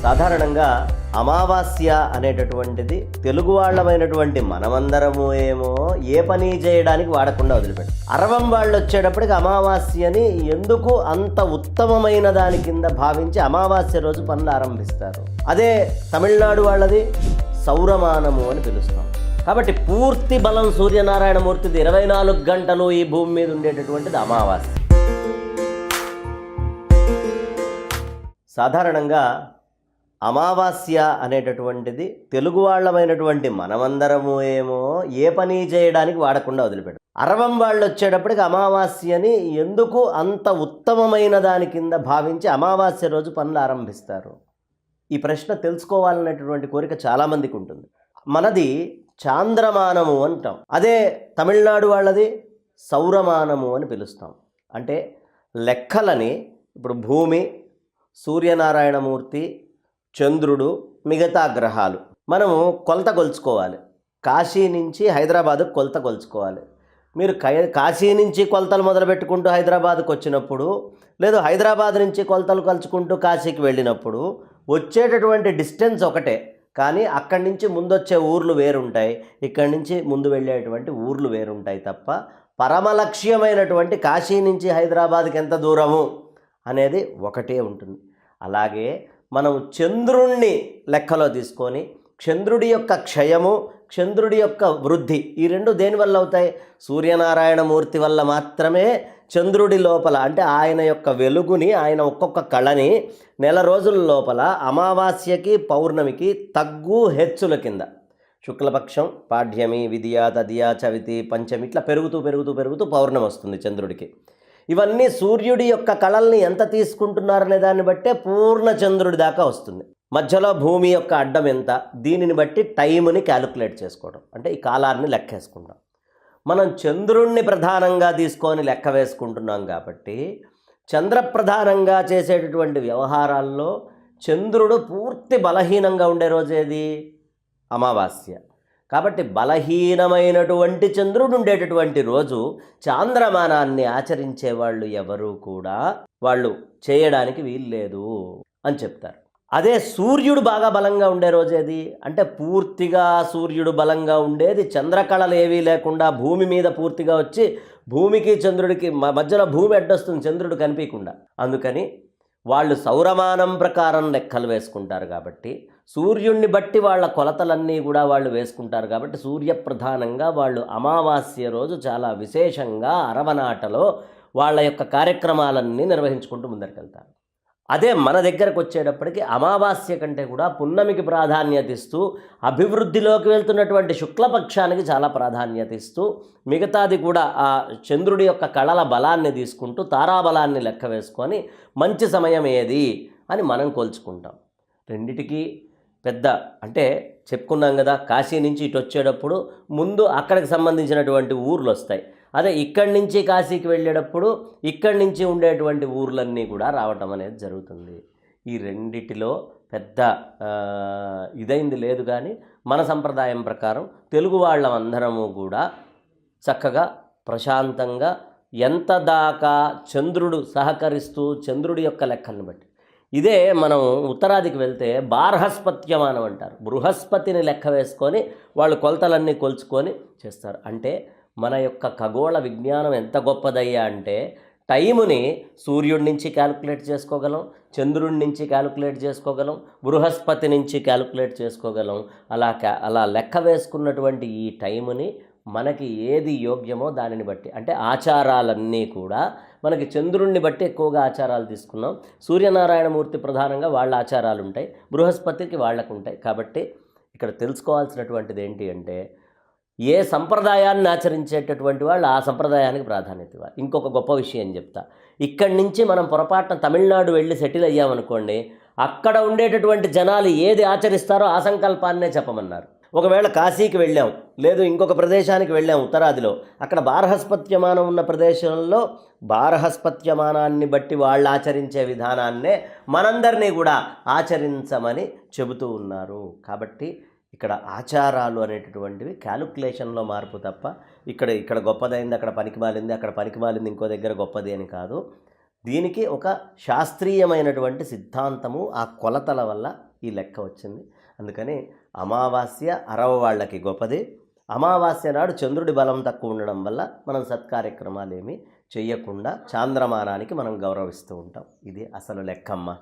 సాధారణంగా అమావాస్య అనేటటువంటిది తెలుగు వాళ్ళమైనటువంటి మనమందరము ఏమో ఏ పని చేయడానికి వాడకుండా వదిలిపెట్టారు. అరవం వాళ్ళు వచ్చేటప్పటికి అమావాస్యని ఎందుకు అంత ఉత్తమమైన దాని కింద భావించి అమావాస్య రోజు పనులు ఆరంభిస్తారు. అదే తమిళనాడు వాళ్ళది సౌరమానము అని పిలుస్తాం. కాబట్టి పూర్తి బలం సూర్యనారాయణమూర్తిది 24 గంటలు ఈ భూమి మీద ఉండేటటువంటిది అమావాస్య. సాధారణంగా అమావాస్య అనేటటువంటిది తెలుగు వాళ్ళమైనటువంటి మనమందరము ఏమో ఏ పని చేయడానికి వాడకుండా వదిలిపెట్టారు. అరవం వాళ్ళు వచ్చేటప్పటికి అమావాస్యని ఎందుకు అంత ఉత్తమమైన దాని కింద భావించి అమావాస్య రోజు పనులు ఆరంభిస్తారు. ఈ ప్రశ్న తెలుసుకోవాలనేటటువంటి కోరిక చాలామందికి ఉంటుంది. మనది చాంద్రమానము అంటాం, అదే తమిళనాడు వాళ్ళది సౌరమానము అని పిలుస్తాం. అంటే లెక్కలని ఇప్పుడు భూమి, సూర్యనారాయణమూర్తి, చంద్రుడు, మిగతా గ్రహాలు మనము కొలత కొలుచుకోవాలి. కాశీ నుంచి హైదరాబాదుకు కొలత కొలుచుకోవాలి. మీరు కాశీ నుంచి కొలతలు మొదలుపెట్టుకుంటూ హైదరాబాద్కు వచ్చినప్పుడు, లేదు హైదరాబాద్ నుంచి కొలతలు కలుచుకుంటూ కాశీకి వెళ్ళినప్పుడు వచ్చేటటువంటి డిస్టెన్స్ ఒకటే, కానీ అక్కడి నుంచి ముందొచ్చే ఊర్లు వేరుంటాయి, ఇక్కడి నుంచి ముందు వెళ్ళేటువంటి ఊర్లు వేరుంటాయి తప్ప పరమలక్ష్యమైనటువంటి కాశీ నుంచి హైదరాబాద్కి ఎంత దూరము అనేది ఒకటే ఉంటుంది. అలాగే మనం చంద్రుణ్ణి లెక్కలో తీసుకొని చంద్రుడి యొక్క క్షయము, చంద్రుడి యొక్క వృద్ధి, ఈ రెండు దేనివల్ల అవుతాయి? సూర్యనారాయణమూర్తి వల్ల మాత్రమే చంద్రుడి లోపల, అంటే ఆయన యొక్క వెలుగుని, ఆయన ఒక్కొక్క కళని నెల రోజుల లోపల అమావాస్యకి పౌర్ణమికి తగ్గు హెచ్చుల కింద, శుక్లపక్షం పాడ్యమి, విదియా, తదియా, చవితి, పంచమి, ఇట్లా పెరుగుతూ పెరుగుతూ పెరుగుతూ పౌర్ణమి వస్తుంది చంద్రుడికి. ఇవన్నీ సూర్యుడి యొక్క కళల్ని ఎంత తీసుకుంటున్నారనే దాన్ని బట్టే పూర్ణ చంద్రుడి దాకా వస్తుంది. మధ్యలో భూమి యొక్క అడ్డం ఎంత, దీనిని బట్టి టైంని క్యాలిక్యులేట్ చేసుకోవడం, అంటే ఈ కాలాన్ని లెక్కేసుకుంటాం. మనం చంద్రుణ్ణి ప్రధానంగా తీసుకొని లెక్క వేసుకుంటున్నాం కాబట్టి చంద్రప్రధానంగా చేసేటటువంటి వ్యవహారాల్లో చంద్రుడు పూర్తి బలహీనంగా ఉండే రోజేది అమావాస్య. కాబట్టి బలహీనమైనటువంటి చంద్రుడు ఉండేటటువంటి రోజు చాంద్రమానాన్ని ఆచరించే వాళ్ళు ఎవరు కూడా వాళ్ళు చేయడానికి వీల్లేదు అని చెప్తారు. అదే సూర్యుడు బాగా బలంగా ఉండే రోజేది అంటే పూర్తిగా సూర్యుడు బలంగా ఉండేది, చంద్రకళలు ఏవీ లేకుండా భూమి మీద పూర్తిగా వచ్చి భూమికి చంద్రుడికి మధ్యలో భూమి అడ్డొస్తుంది చంద్రుడు కనిపించకుండా. అందుకని వాళ్ళు సౌరమానం ప్రకారం లెక్కలు వేసుకుంటారు కాబట్టి సూర్యుడిని బట్టి వాళ్ళ కొలతలన్నీ కూడా వాళ్ళు వేసుకుంటారు కాబట్టి సూర్యప్రధానంగా వాళ్ళు అమావాస్య రోజు చాలా విశేషంగా అరవనాటలో వాళ్ళ యొక్క కార్యక్రమాలన్నీ నిర్వహించుకుంటూ ముందరికెళ్తారు. అదే మన దగ్గరకు వచ్చేటప్పటికి అమావాస్య కంటే కూడా పున్నమికి ప్రాధాన్యత ఇస్తూ అభివృద్ధిలోకి వెళ్తున్నటువంటి శుక్లపక్షానికి చాలా ప్రాధాన్యత ఇస్తూ మిగతాది కూడా ఆ చంద్రుడి యొక్క కళల బలాన్ని తీసుకుంటూ తారాబలాన్ని లెక్క వేసుకొని మంచి సమయం ఏది అని మనం కొలుచుకుంటాం. రెండిటికి పెద్ద అంటే చెప్పుకున్నాం కదా, కాశీ నుంచి ఇటు వచ్చేటప్పుడు ముందు అక్కడికి సంబంధించినటువంటి ఊర్లు వస్తాయి. అదే ఇక్కడి నుంచి కాశీకి వెళ్ళేటప్పుడు ఇక్కడి నుంచి ఉండేటువంటి ఊర్లన్నీ కూడా రావటం అనేది జరుగుతుంది. ఈ రెండిటిలో పెద్ద ఇదైంది లేదు. కానీ మన సంప్రదాయం ప్రకారం తెలుగు వాళ్ళమందరము కూడా చక్కగా ప్రశాంతంగా ఎంత దాకా చంద్రుడు సహకరిస్తూ చంద్రుడి యొక్క లెక్కలను బట్టి, ఇదే మనం ఉత్తరాదికి వెళ్తే బార్హస్పత్యమానం అంటారు. బృహస్పతిని లెక్క వేసుకొని వాళ్ళు కొలతలన్నీ కొలుచుకొని చేస్తారు. అంటే మన యొక్క ఖగోళ విజ్ఞానం ఎంత గొప్పదయ్యా అంటే టైముని సూర్యుడి నుంచి క్యాలిక్యులేట్ చేసుకోగలం, చంద్రుడి నుంచి క్యాలిక్యులేట్ చేసుకోగలం, బృహస్పతి నుంచి క్యాలిక్యులేట్ చేసుకోగలం. అలా లెక్క వేసుకున్నటువంటి ఈ టైముని మనకి ఏది యోగ్యమో దానిని బట్టి, అంటే ఆచారాలన్నీ కూడా మనకి చంద్రుడిని బట్టి ఎక్కువగా ఆచారాలు తీసుకున్నాం. సూర్యనారాయణమూర్తి ప్రధానంగా వాళ్ళ ఆచారాలు ఉంటాయి, బృహస్పతికి వాళ్ళకు ఉంటాయి. కాబట్టి ఇక్కడ తెలుసుకోవాల్సినటువంటిది ఏంటి అంటే ఏ సంప్రదాయాన్ని ఆచరించేటటువంటి వాళ్ళు ఆ సంప్రదాయానికి ప్రాధాన్యత ఇవ్వాలి. ఇంకొక గొప్ప విషయం చెప్తా. ఇక్కడి నుంచి మనం పొరపాటున తమిళనాడు వెళ్ళి సెటిల్ అయ్యామనుకోండి, అక్కడ ఉండేటటువంటి జనాలు ఏది ఆచరిస్తారో ఆ సంకల్పాన్నే చెప్పమన్నారు. ఒకవేళ కాశీకి వెళ్ళాం, లేదు ఇంకొక ప్రదేశానికి వెళ్ళాం ఉత్తరాదిలో, అక్కడ బార్హస్పత్యమానం ఉన్న ప్రదేశంలో బార్హస్పత్యమానాన్ని బట్టి వాళ్ళు ఆచరించే విధానాన్నే మనందరినీ కూడా ఆచరించమని చెబుతూ ఉన్నారు. కాబట్టి ఇక్కడ ఆచారాలు అనేటటువంటివి క్యాలిక్యులేషన్లో మార్పు తప్ప ఇక్కడ గొప్పదైంది, అక్కడ పనికిమాలింది, అక్కడ పనికిమాలింది ఇంకో దగ్గర గొప్పది అని కాదు. దీనికి ఒక శాస్త్రీయమైనటువంటి సిద్ధాంతము ఆ కొలతల వల్ల ఈ లెక్క వచ్చింది. అందుకని అమావాస్య అరవ వాళ్ళకి గొప్పది. అమావాస్య నాడు చంద్రుడి బలం తక్కువ ఉండడం వల్ల మనం సత్కార్యక్రమాలు ఏమీ చెయ్యకుండా చాంద్రమానానికి మనం గౌరవిస్తూ ఉంటాం. ఇది అసలు లెక్కమ్మ.